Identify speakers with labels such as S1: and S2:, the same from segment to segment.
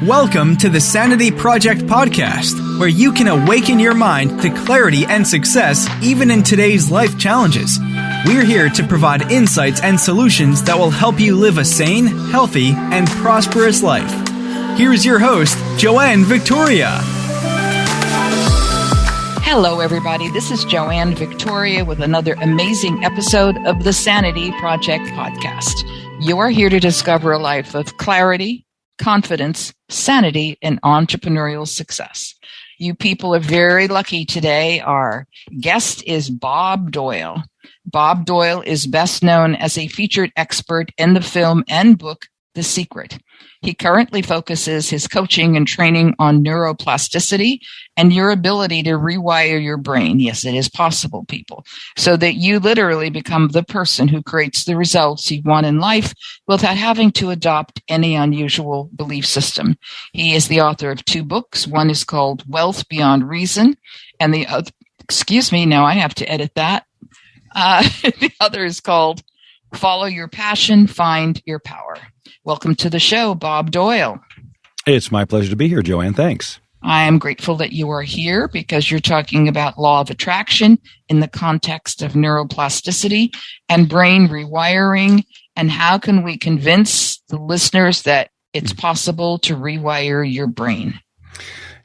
S1: Welcome to the Sanity Project podcast, where you can awaken your mind to clarity and success even in today's life challenges. We're here to provide insights and solutions that will help you live a sane, healthy, and prosperous life. Here's your host, Joanne Victoria.
S2: Hello, everybody. This is Joanne Victoria with another amazing episode of the Sanity Project podcast. You are here to discover a life of clarity, confidence, sanity, and entrepreneurial success. You people are very lucky today. Our guest is Bob Doyle. Bob Doyle is best known as a featured expert in the film and book, The Secret. He currently focuses his coaching and training on Neuro Plasticity and your ability to rewire your brain. Yes, it is possible, people, so that you literally become the person who creates the results you want in life without having to adopt any unusual belief system. He is the author of 2 books. One is called Wealth Beyond Reason, and the other, now I have to edit that. The other is called Follow Your Passion, Find Your Power. Welcome to the show, Bob Doyle.
S3: It's my pleasure to be here, Joanne. Thanks.
S2: I am grateful that you are here because you're talking about law of attraction in the context of neuroplasticity and brain rewiring, and how can we convince the listeners that it's possible to rewire your brain?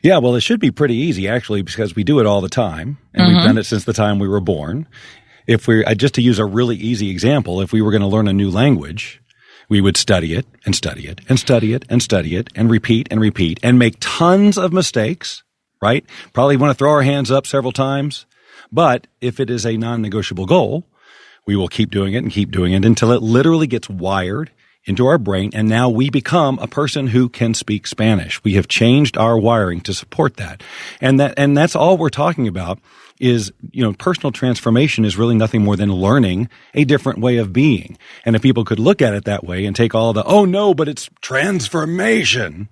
S3: Yeah, well, it should be pretty easy, actually, because we do it all the time, and we've done it since the time we were born. If we're just to use a really easy example, if we were going to learn a new language, we would study it and study it and study it and study it and repeat and make tons of mistakes, right? Probably want to throw our hands up several times. But if it is a non-negotiable goal, we will keep doing it until it literally gets wired into our brain. And now we become a person who can speak Spanish. We have changed our wiring to support that. And that's all we're talking about is, personal transformation is really nothing more than learning a different way of being. And if people could look at it that way and take all the, oh no, but it's transformation,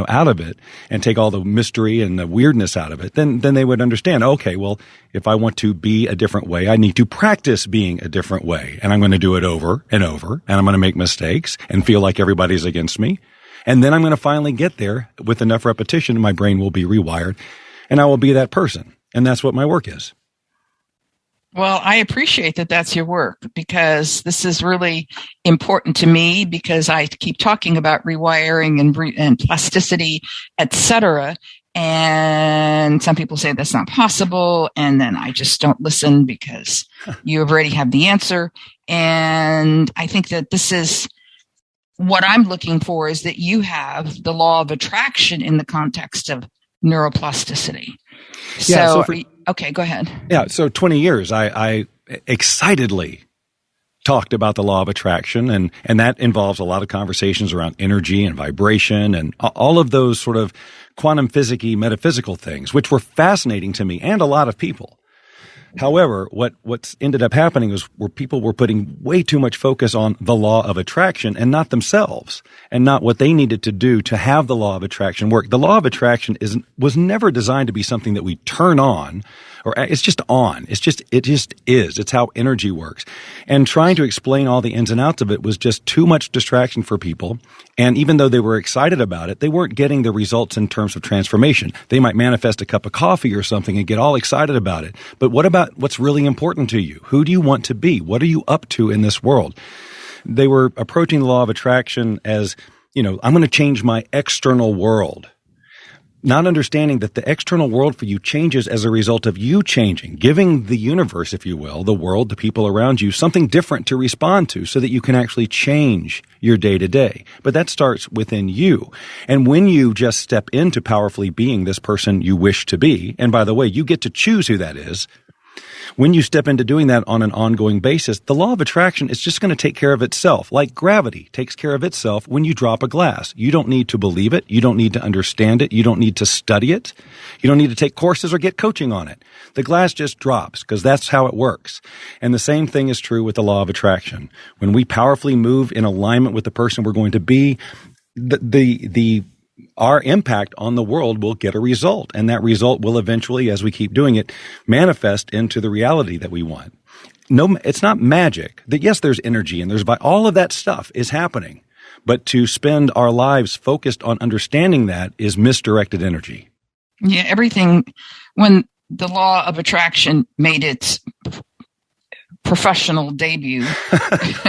S3: out of it, and take all the mystery and the weirdness out of it, then they would understand, okay, well, if I want to be a different way, I need to practice being a different way. And I'm going to do it over and over, and I'm going to make mistakes and feel like everybody's against me. And then I'm going to finally get there with enough repetition, my brain will be rewired, and I will be that person. And that's what my work is.
S2: Well, I appreciate that that's your work, because this is really important to me, because I keep talking about rewiring and plasticity, etc. And some people say that's not possible. And then I just don't listen because you already have the answer. And I think that this is what I'm looking for, is that you have the law of attraction in the context of neuroplasticity. Okay, go ahead.
S3: Yeah, so 20 years, I excitedly talked about the law of attraction, and that involves a lot of conversations around energy and vibration and all of those sort of quantum physics-y, metaphysical things, which were fascinating to me and a lot of people. However, what's ended up happening is where people were putting way too much focus on the law of attraction and not themselves, and not what they needed to do to have the law of attraction work. The law of attraction was never designed to be something that we turn on, or it's just on. It just is. It's how energy works. And trying to explain all the ins and outs of it was just too much distraction for people. And even though they were excited about it, they weren't getting the results in terms of transformation. They might manifest a cup of coffee or something and get all excited about it. But what about what's really important to you? Who do you want to be? What are you up to in this world? They were approaching the law of attraction as, I'm going to change my external world. Not understanding that the external world for you changes as a result of you changing, giving the universe, if you will, the world, the people around you, something different to respond to so that you can actually change your day to day. But that starts within you. And when you just step into powerfully being this person you wish to be, and by the way, you get to choose who that is. When you step into doing that on an ongoing basis, the law of attraction is just going to take care of itself, like gravity takes care of itself when you drop a glass. You don't need to believe it. You don't need to understand it. You don't need to study it. You don't need to take courses or get coaching on it. The glass just drops because that's how it works. And the same thing is true with the law of attraction. When we powerfully move in alignment with the person we're going to be, our impact on the world will get a result. And that result will eventually, as we keep doing it, manifest into the reality that we want. No, it's not magic. Yes, there's energy and all of that stuff is happening. But to spend our lives focused on understanding that is misdirected energy.
S2: Yeah, everything, when the law of attraction made its professional debut,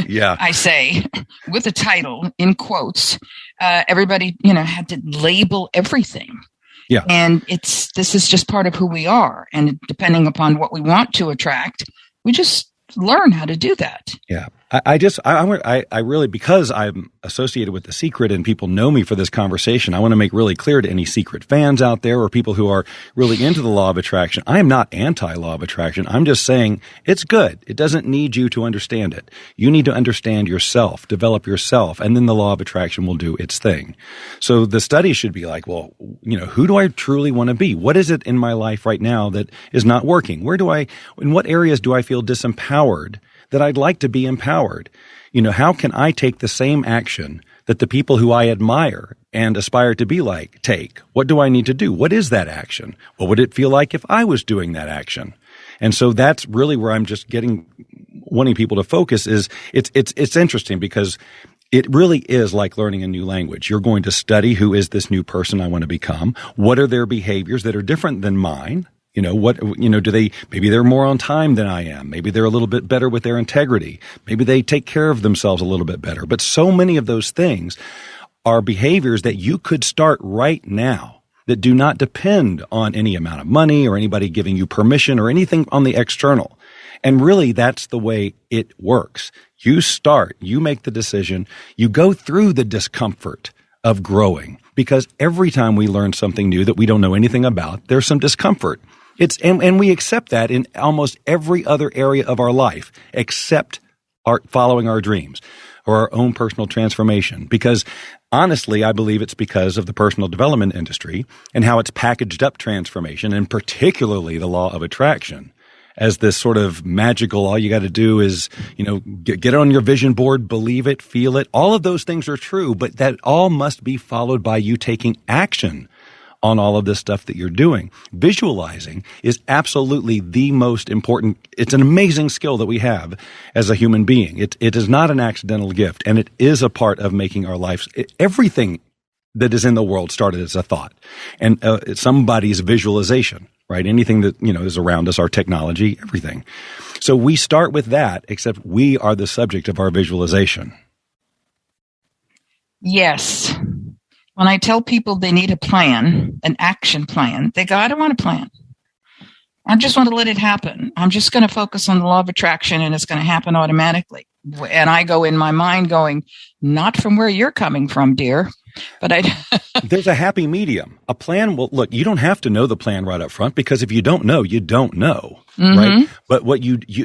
S3: Yeah.
S2: I say, with a title in quotes, everybody, had to label everything.
S3: Yeah.
S2: And this is just part of who we are. And depending upon what we want to attract, we just learn how to do that.
S3: Yeah. I really, because I'm associated with The Secret and people know me for this conversation, I want to make really clear to any Secret fans out there or people who are really into the law of attraction. I am not anti-law of attraction. I'm just saying it's good. It doesn't need you to understand it. You need to understand yourself, develop yourself, and then the law of attraction will do its thing. So the study should be like, well, who do I truly want to be? What is it in my life right now that is not working? In what areas do I feel disempowered that I'd like to be empowered? How can I take the same action that the people who I admire and aspire to be like take? What do I need to do? What is that action? What would it feel like if I was doing that action? And so that's really where I'm just wanting people to focus is it's interesting because it really is like learning a new language. You're going to study who is this new person I want to become? What are their behaviors that are different than mine? Maybe they're more on time than I am. Maybe they're a little bit better with their integrity. Maybe they take care of themselves a little bit better. But so many of those things are behaviors that you could start right now that do not depend on any amount of money or anybody giving you permission or anything on the external. And really, that's the way it works. You start, you make the decision, you go through the discomfort of growing because every time we learn something new that we don't know anything about, there's some discomfort. And we accept that in almost every other area of our life, except following our dreams or our own personal transformation. Because honestly, I believe it's because of the personal development industry and how it's packaged up transformation, and particularly the law of attraction as this sort of magical, all you got to do is, get it on your vision board, believe it, feel it. All of those things are true, but that all must be followed by you taking action on all of this stuff that you're doing. Visualizing is absolutely the most important. It's an amazing skill that we have as a human being. It is not an accidental gift, and it is a part of making our lives. Everything that is in the world started as a thought and somebody's visualization, right? Anything that, is around us, our technology, everything. So we start with that, except we are the subject of our visualization.
S2: Yes. When I tell people they need a plan, an action plan, they go, I don't want a plan. I just want to let it happen. I'm just going to focus on the law of attraction and it's going to happen automatically. And I go in my mind going, not from where you're coming from, dear. But
S3: there's a happy medium. A plan look, you don't have to know the plan right up front because if you don't know, you don't know, right? But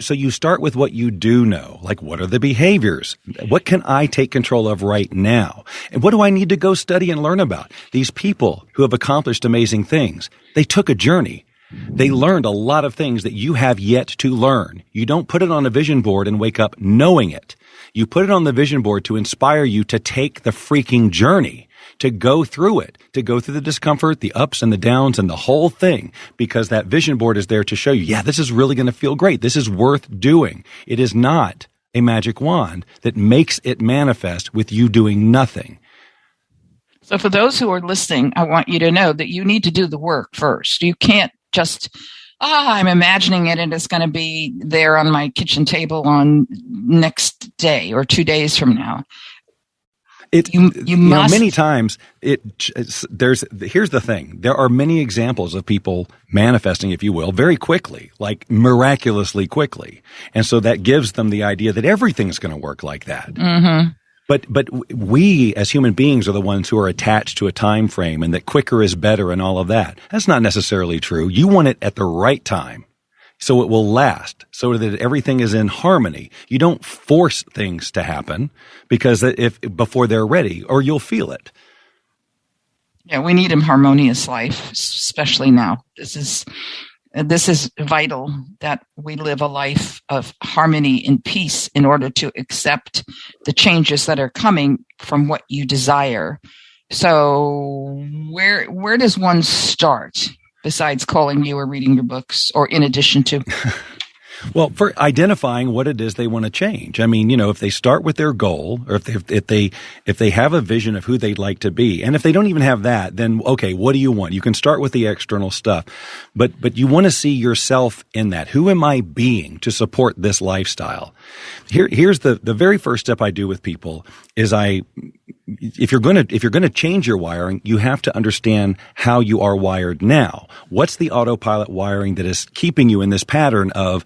S3: so you start with what you do know. Like, what are the behaviors? What can I take control of right now? And what do I need to go study and learn about? These people who have accomplished amazing things, they took a journey. They learned a lot of things that you have yet to learn. You don't put it on a vision board and wake up knowing it. You put it on the vision board to inspire you to take the freaking journey, to go through it, to go through the discomfort, the ups and the downs and the whole thing, because that vision board is there to show you, yeah, this is really going to feel great. This is worth doing. It is not a magic wand that makes it manifest with you doing nothing.
S2: So for those who are listening, I want you to know that you need to do the work first. You can't just, I'm imagining it and it's going to be there on my kitchen table on next day or 2 days from now. You must.
S3: Many times here's the thing. There are many examples of people manifesting, if you will, very quickly, like miraculously quickly. And so that gives them the idea that everything's going to work like that.
S2: Mm-hmm.
S3: But we as human beings are the ones who are attached to a time frame and that quicker is better and all of that. That's not necessarily true. You want it at the right time so it will last, so that everything is in harmony. You don't force things to happen because before they're ready, or you'll feel it.
S2: Yeah, we need a harmonious life, especially now. This is vital that we live a life of harmony and peace in order to accept the changes that are coming from what you desire. So where does one start besides calling you or reading your books, or in addition to?
S3: Well, for identifying what it is they want to change. I mean, if they start with their goal, or if they have a vision of who they'd like to be, and if they don't even have that, then okay, what do you want? You can start with the external stuff, but you want to see yourself in that. Who am I being to support this lifestyle? Here's the very first step I do with people is if you're going to change your wiring, you have to understand how you are wired now. What's the autopilot wiring that is keeping you in this pattern of,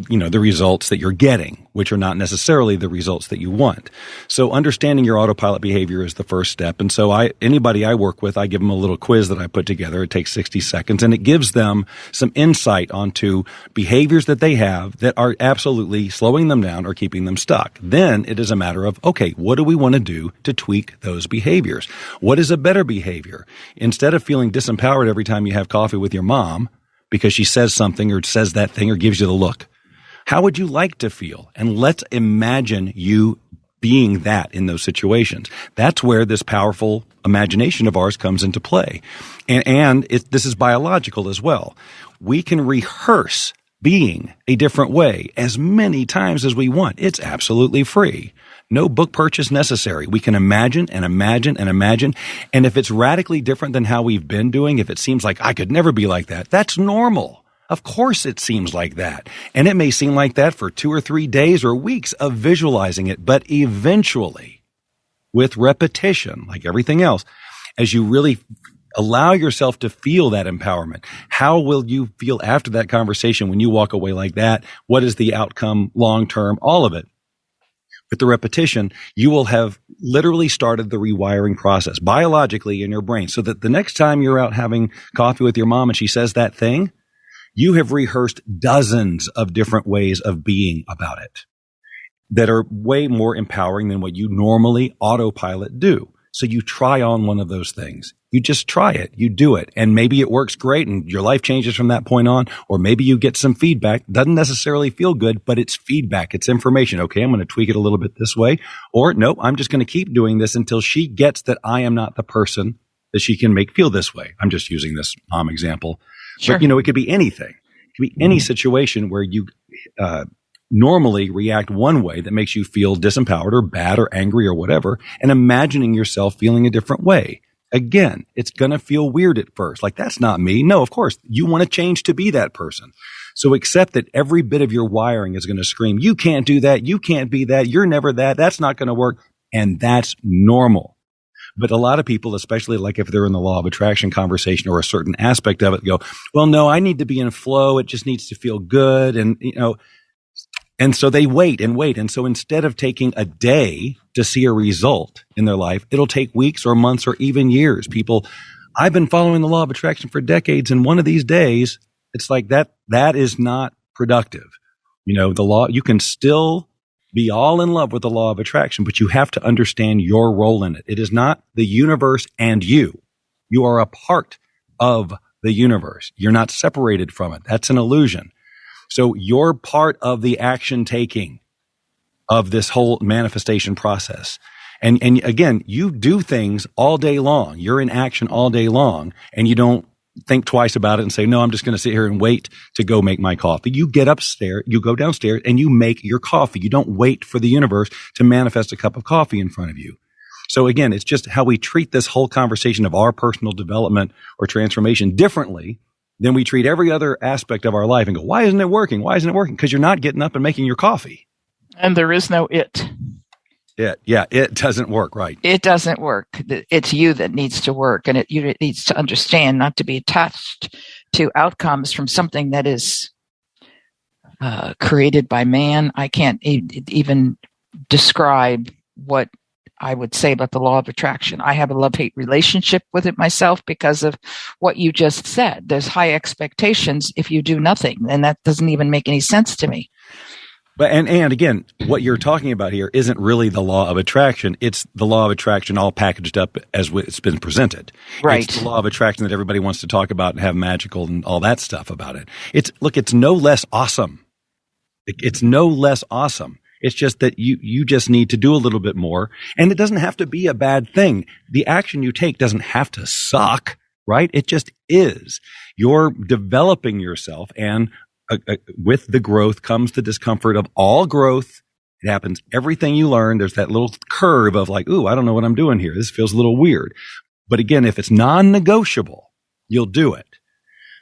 S3: the results that you're getting, which are not necessarily the results that you want. So understanding your autopilot behavior is the first step. And so anybody I work with, I give them a little quiz that I put together. It takes 60 seconds and it gives them some insight onto behaviors that they have that are absolutely slowing them down or keeping them stuck. Then it is a matter of, okay, what do we want to do to tweak those behaviors? What is a better behavior? Instead of feeling disempowered every time you have coffee with your mom because she says something or says that thing or gives you the look, how would you like to feel? And let's imagine you being that in those situations. That's where this powerful imagination of ours comes into play. And this is biological as well. We can rehearse being a different way as many times as we want. It's absolutely free. No book purchase necessary. We can imagine and imagine and imagine. And if it's radically different than how we've been doing, if it seems like I could never be like that, that's normal. Of course it seems like that. And it may seem like that for 2 or 3 days or weeks of visualizing it. But eventually, with repetition, like everything else, as you really allow yourself to feel that empowerment, how will you feel after that conversation when you walk away like that? What is the outcome long term? All of it. With the repetition, you will have literally started the rewiring process biologically in your brain so that the next time you're out having coffee with your mom and she says that thing, you have rehearsed dozens of different ways of being about it that are way more empowering than what you normally autopilot do. So you try on one of those things. You just try it. You do it. And maybe it works great and your life changes from that point on. Or maybe you get some feedback. Doesn't necessarily feel good, but it's feedback. It's information. Okay, I'm going to tweak it a little bit this way. Or no, I'm just going to keep doing this until she gets that I am not the person that she can make feel this way. I'm just using this mom example.
S2: Sure.
S3: But, it could be anything. It could be any situation where you normally react one way that makes you feel disempowered or bad or angry or whatever, and imagining yourself feeling a different way. Again, it's going to feel weird at first. Like, that's not me. No, of course, you want to change to be that person. So accept that every bit of your wiring is going to scream, you can't do that. You can't be that. You're never that. That's not going to work. And that's normal. But a lot of people, especially like if they're in the law of attraction conversation or a certain aspect of it, go, well, no, I need to be in flow. It just needs to feel good. And so they wait and wait. And so instead of taking a day to see a result in their life, it'll take weeks or months or even years. I've been following the law of attraction for decades. And one of these days, it's like that is not productive. The law, you can still be all in love with the law of attraction, but you have to understand your role in it. It is not the universe and you. You are a part of the universe. You're not separated from it. That's an illusion. So you're part of the action taking of this whole manifestation process. And again, you do things all day long. You're in action all day long, and you don't think twice about it and say, no, I'm just going to sit here and wait to go make my coffee. You get upstairs, you go downstairs, and you make your coffee. You don't wait for the universe to manifest a cup of coffee in front of you. So again, it's just how we treat this whole conversation of our personal development or transformation differently than we treat every other aspect of our life and go, why isn't it working? Why isn't it working? Because you're not getting up and making your coffee.
S2: And there is no it.
S3: It doesn't work, right?
S2: It doesn't work. It's you that needs to work, and it needs to understand not to be attached to outcomes from something that is created by man. I can't even describe what I would say about the law of attraction. I have a love-hate relationship with it myself because of what you just said. There's high expectations if you do nothing, and that doesn't even make any sense to me.
S3: But and again, what you're talking about here isn't really the law of attraction. It's the law of attraction all packaged up as it's been presented.
S2: Right.
S3: It's the law of attraction that everybody wants to talk about and have magical and all that stuff about it. It's no less awesome. It's no less awesome. It's just that you just need to do a little bit more, and it doesn't have to be a bad thing. The action you take doesn't have to suck, right? It just is. You're developing yourself, and with the growth comes the discomfort of all growth. It happens. Everything you learn, there's that little curve of like, ooh, I don't know what I'm doing here. This feels a little weird. But again, if it's non-negotiable, you'll do it.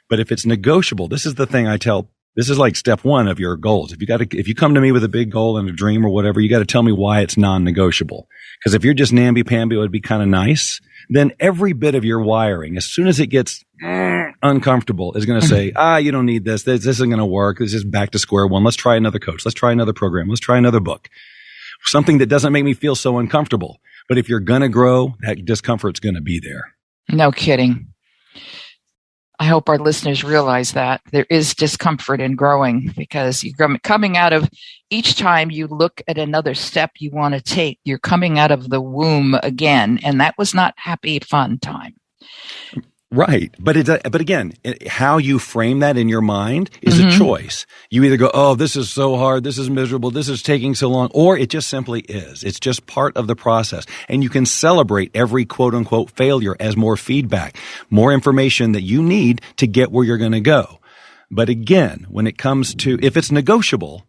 S3: But if it's negotiable, this is the thing I tell. This is like step one of your goals. If you come to me with a big goal and a dream or whatever, you got to tell me why it's non-negotiable. Because if you're just namby-pamby, it would be kind of nice. Then every bit of your wiring, as soon as it gets uncomfortable, is going to say, you don't need this. This isn't going to work. This is back to square one. Let's try another coach. Let's try another program. Let's try another book. Something that doesn't make me feel so uncomfortable. But if you're going to grow, that discomfort's going to be there.
S2: No kidding. I hope our listeners realize that there is discomfort in growing, because you're coming out of, each time you look at another step you want to take, you're coming out of the womb again. And that was not happy, fun time.
S3: Right. But again, how you frame that in your mind is a choice. You either go, oh, this is so hard. This is miserable. This is taking so long. Or it just simply is. It's just part of the process. And you can celebrate every quote unquote failure as more feedback, more information that you need to get where you're going to go. But again, when it comes to, if it's negotiable,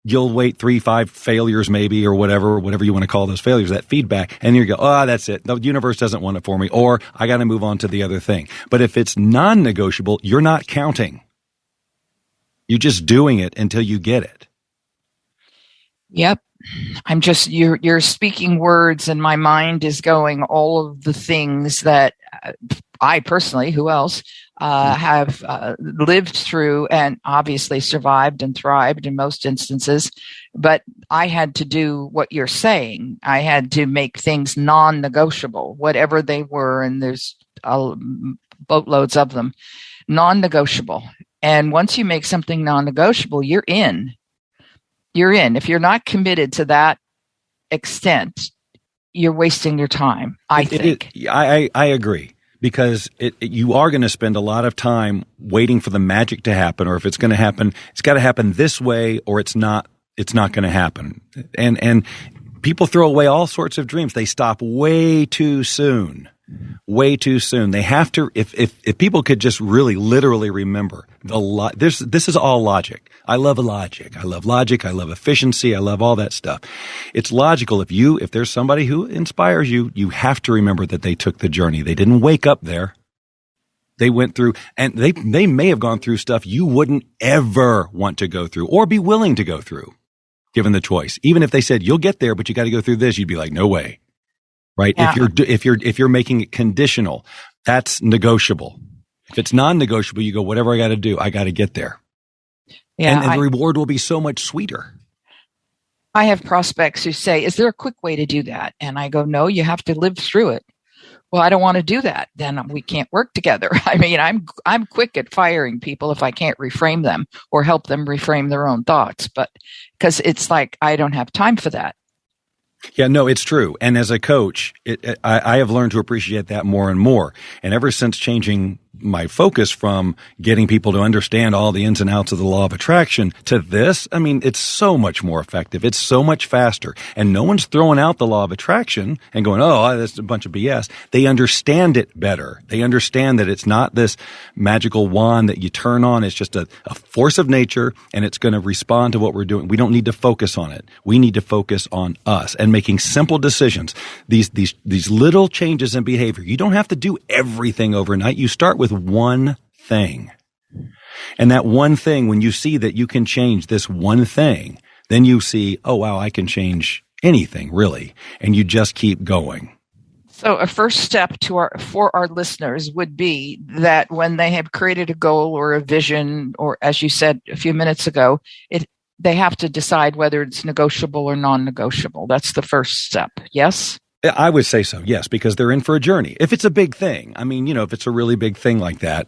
S3: you'll wait 3-5 failures maybe, or whatever you want to call those failures, that feedback, and you go, oh, that's it. The universe doesn't want it for me, or I got to move on to the other thing. But if it's non-negotiable, you're not counting. You're just doing it until you get it.
S2: Yep. I'm just, you're speaking words, and my mind is going all of the things that I personally, who else, have lived through and obviously survived and thrived in most instances. But I had to do what you're saying. I had to make things non-negotiable, whatever they were, and there's boatloads of them, non-negotiable. And once you make something non-negotiable, you're in. You're in. If you're not committed to that extent, you're wasting your time, I think.
S3: I agree. Because you are going to spend a lot of time waiting for the magic to happen, or if it's going to happen, it's got to happen this way, or it's not going to happen. And people throw away all sorts of dreams. They stop way too soon. Way too soon. They have to, if people could just really literally remember this is all logic. I love logic. I love logic. I love efficiency. I love all that stuff. It's logical. If there's somebody who inspires you, you have to remember that they took the journey. They didn't wake up there. They went through, and they may have gone through stuff you wouldn't ever want to go through or be willing to go through, given the choice. Even if they said, you'll get there, but you got to go through this, you'd be like, no way. Right? Yeah. If you're making it conditional, that's negotiable. If it's non-negotiable, you go, whatever I got to do, I got to get there. Yeah, and the reward will be so much sweeter.
S2: I have prospects who say, is there a quick way to do that? And I go, no, you have to live through it. Well, I don't want to do that. Then we can't work together. I mean, I'm quick at firing people if I can't reframe them or help them reframe their own thoughts. But because it's like, I don't have time for that.
S3: Yeah, no, it's true. And as a coach, I have learned to appreciate that more and more. And ever since changing my focus from getting people to understand all the ins and outs of the law of attraction to this, I mean, it's so much more effective. It's so much faster. And no one's throwing out the law of attraction and going, oh, that's a bunch of BS. They understand it better. They understand that it's not this magical wand that you turn on. It's just a force of nature, and it's going to respond to what we're doing. We don't need to focus on it. We need to focus on us and making simple decisions. These little changes in behavior. You don't have to do everything overnight. You start with one thing. And that one thing, when you see that you can change this one thing, then you see, oh, wow, I can change anything, really. And you just keep going.
S2: So a first step for our listeners would be that when they have created a goal or a vision, or as you said a few minutes ago, they have to decide whether it's negotiable or non-negotiable. That's the first step. Yes?
S3: I would say so, yes, because they're in for a journey. If it's a big thing, I mean, if it's a really big thing like that,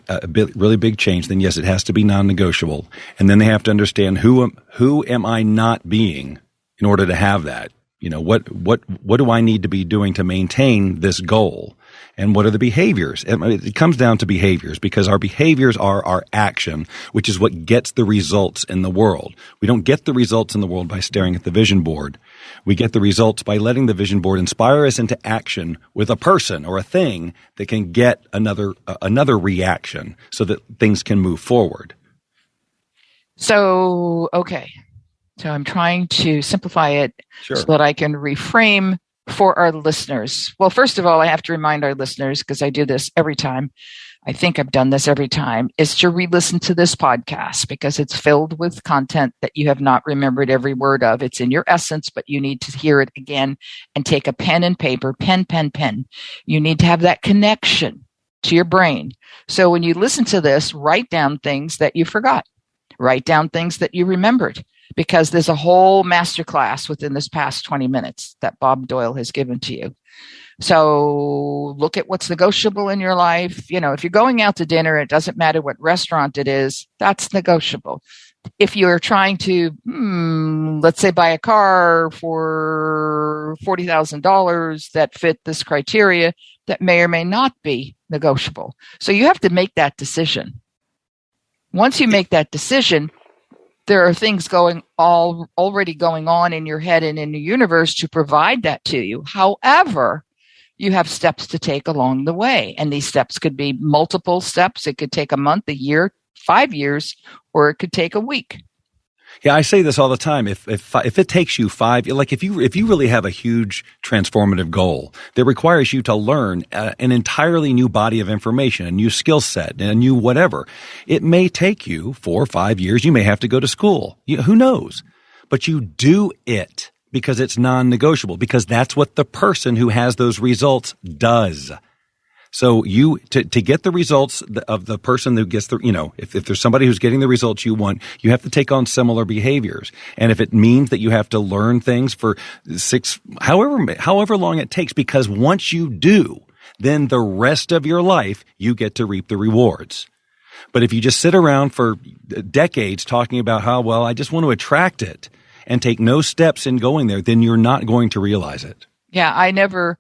S3: really big change, then yes, it has to be non-negotiable. And then they have to understand who am I not being in order to have that? What do I need to be doing to maintain this goal? And what are the behaviors? It comes down to behaviors, because our behaviors are our action, which is what gets the results in the world. We don't get the results in the world by staring at the vision board. We get the results by letting the vision board inspire us into action with a person or a thing that can get another reaction so that things can move forward.
S2: So, okay. So I'm trying to simplify it
S3: Sure.
S2: so that I can reframe for our listeners. Well, first of all, I have to remind our listeners, because I do this every time. I think I've done this every time, is to re-listen to this podcast because it's filled with content that you have not remembered every word of. It's in your essence, but you need to hear it again and take a pen and paper, pen. You need to have that connection to your brain. So when you listen to this, write down things that you forgot. Write down things that you remembered, because there's a whole masterclass within this past 20 minutes that Bob Doyle has given to you. So look at what's negotiable in your life. You know, if you're going out to dinner, it doesn't matter what restaurant it is, that's negotiable. If you're trying to, let's say, buy a car for $40,000 that fit this criteria, that may or may not be negotiable. So you have to make that decision. Once you make that decision, there are things already going on in your head and in the universe to provide that to you. However, you have steps to take along the way. And these steps could be multiple steps. It could take a month, a year, 5 years, or it could take a week.
S3: Yeah, I say this all the time. If it takes you if you really have a huge transformative goal that requires you to learn an entirely new body of information, a new skill set, a new whatever, it may take you 4 or 5 years. You may have to go to school. Who knows? But you do it because it's non-negotiable, because that's what the person who has those results does. So to get the results of the person who gets if there's somebody who's getting the results you want, you have to take on similar behaviors. And if it means that you have to learn things for however long it takes, because once you do, then the rest of your life, you get to reap the rewards. But if you just sit around for decades talking about how, well, I just want to attract it and take no steps in going there, then you're not going to realize it.
S2: Yeah, I never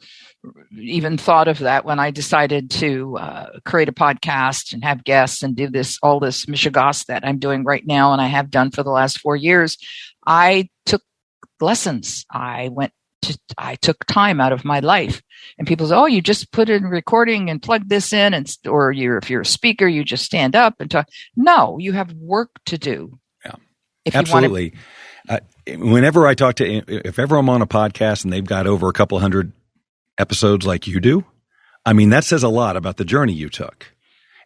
S2: even thought of that when I decided to create a podcast and have guests and do all this mishigas that I'm doing right now, and I have done for the last 4 years. I took lessons. I took time out of my life, and people say, "Oh, you just put in recording and plug this in," or if you're a speaker, you just stand up and talk. No, you have work to do.
S3: Yeah, absolutely. Whenever I talk if ever I'm on a podcast and they've got over a couple hundred episodes like you do, I mean, that says a lot about the journey you took.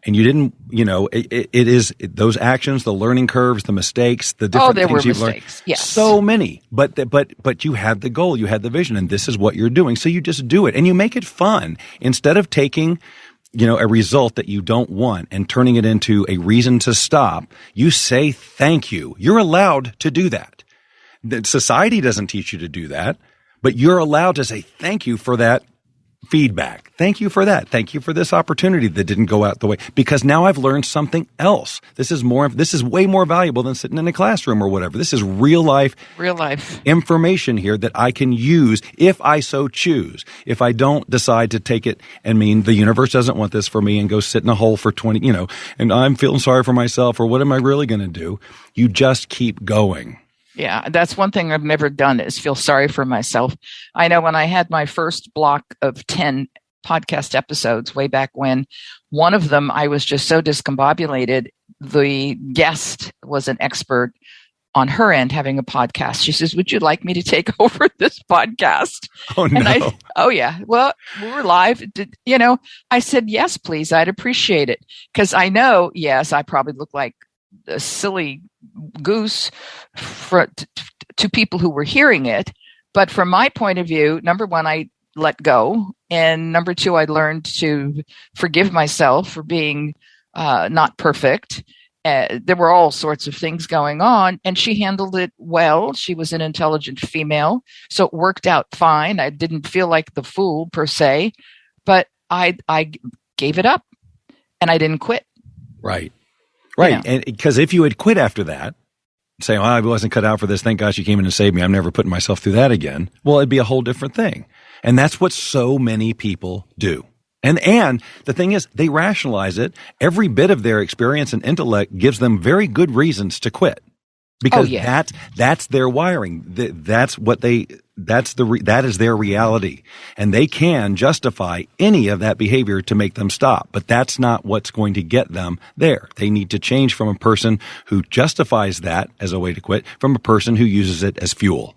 S3: And you didn't, it is those actions, the learning curves, the mistakes, the different things you've learned.
S2: Yes.
S3: So many, but you had the goal, you had the vision, and this is what you're doing. So you just do it and you make it fun instead of taking, a result that you don't want and turning it into a reason to stop. You say thank you. You're allowed to do that. Society doesn't teach you to do that, but you're allowed to say thank you for that feedback. Thank you for that. Thank you for this opportunity that didn't go out the way, because now I've learned something else. This is way more valuable than sitting in a classroom or whatever. This is real life information here that I can use if I so choose. If I don't decide to take it and the universe doesn't want this for me and go sit in a hole for 20, and I'm feeling sorry for myself, or what am I really going to do? You just keep going.
S2: Yeah, that's one thing I've never done is feel sorry for myself. I know when I had my first block of 10 podcast episodes way back when, one of them I was just so discombobulated. The guest was an expert on her end having a podcast. She says, "Would you like me to take over this podcast?"
S3: Oh, no.
S2: And oh yeah. Well, we were live. I said, "Yes, please. I'd appreciate it." Because I know, yes, I probably look like a silly goose to people who were hearing it. But from my point of view, number one, I let go. And number two, I learned to forgive myself for being not perfect. There were all sorts of things going on, and she handled it well. She was an intelligent female, so it worked out fine. I didn't feel like the fool per se, but I gave it up, and I didn't quit.
S3: Right. And because if you had quit after that, saying, "Oh, I wasn't cut out for this. Thank gosh you came in and saved me. I'm never putting myself through that again." Well, it'd be a whole different thing. And that's what so many people do. And the thing is, they rationalize it. Every bit of their experience and intellect gives them very good reasons to quit. because that's their wiring. That is their reality. And they can justify any of that behavior to make them stop. But that's not what's going to get them there. They need to change from a person who justifies that as a way to quit from a person who uses it as fuel.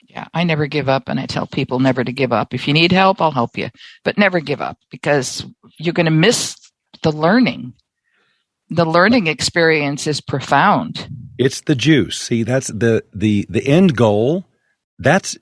S2: Yeah, I never give up, and I tell people never to give up. If you need help, I'll help you. But never give up, because you're going to miss the learning. The learning experience is profound.
S3: It's the juice. See, that's the end goal. That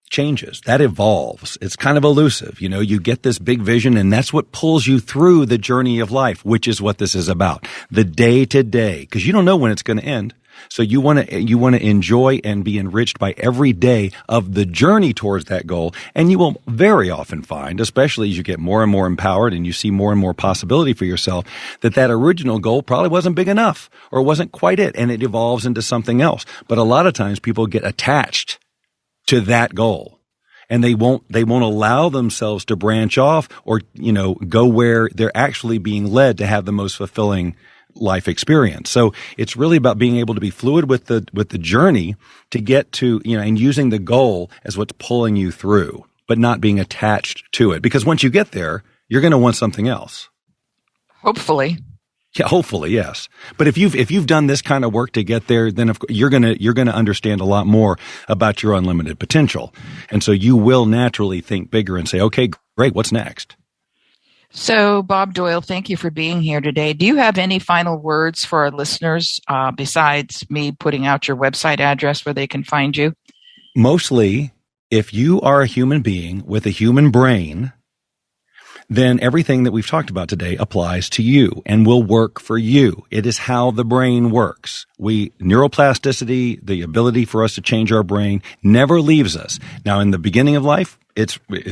S3: changes. That evolves. It's kind of elusive. You know, you get this big vision, and that's what pulls you through the journey of life, which is what this is about. The day to day, because you don't know when it's going to end. So you want to enjoy and be enriched by every day of the journey towards that goal. And you will very often find, especially as you get more and more empowered and you see more and more possibility for yourself, that original goal probably wasn't big enough or wasn't quite it. And it evolves into something else. But a lot of times people get attached to that goal, and they won't allow themselves to branch off or, go where they're actually being led to have the most fulfilling life experience. So it's really about being able to be fluid with the journey to get to, and using the goal as what's pulling you through, but not being attached to it. Because once you get there, you're going to want something else.
S2: Hopefully.
S3: Yeah, hopefully, yes. But if you've done this kind of work to get there, then you're going to understand a lot more about your unlimited potential. And so you will naturally think bigger and say, okay, great, what's next?
S2: So, Bob Doyle, thank you for being here today. Do you have any final words for our listeners besides me putting out your website address where they can find you?
S3: Mostly, if you are a human being with a human brain, then everything that we've talked about today applies to you and will work for you. It is how the brain works. Neuroplasticity, the ability for us to change our brain, never leaves us. Now, in the beginning of life,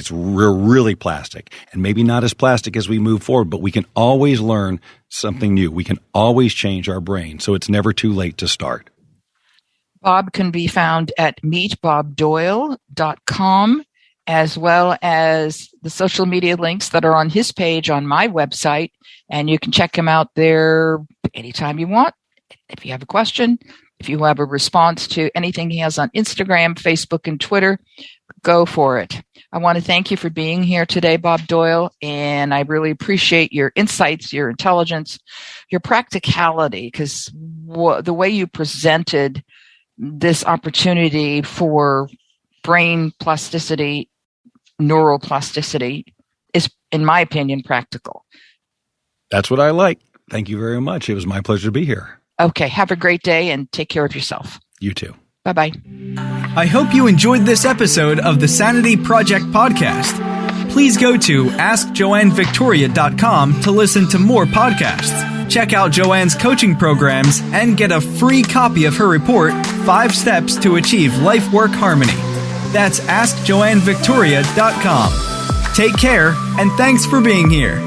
S3: we're really plastic, and maybe not as plastic as we move forward, but we can always learn something new. We can always change our brain, so it's never too late to start.
S2: Bob can be found at meetbobdoyle.com, as well as the social media links that are on his page on my website, and you can check him out there anytime you want. If you have a question, if you have a response to anything he has on Instagram, Facebook, and Twitter, go for it. I want to thank you for being here today, Bob Doyle, and I really appreciate your insights, your intelligence, your practicality, because the way you presented this opportunity for brain plasticity, neuroplasticity, is, in my opinion, practical.
S3: That's what I like. Thank you very much. It was my pleasure to be here.
S2: Okay, have a great day and take care of yourself.
S3: You too.
S2: Bye-bye.
S1: I hope you enjoyed this episode of the Sanity Project podcast. Please go to AskJoanneVictoria.com to listen to more podcasts. Check out Joanne's coaching programs and get a free copy of her report, 5 Steps to Achieve Life-Work Harmony. That's AskJoanneVictoria.com. Take care, and thanks for being here.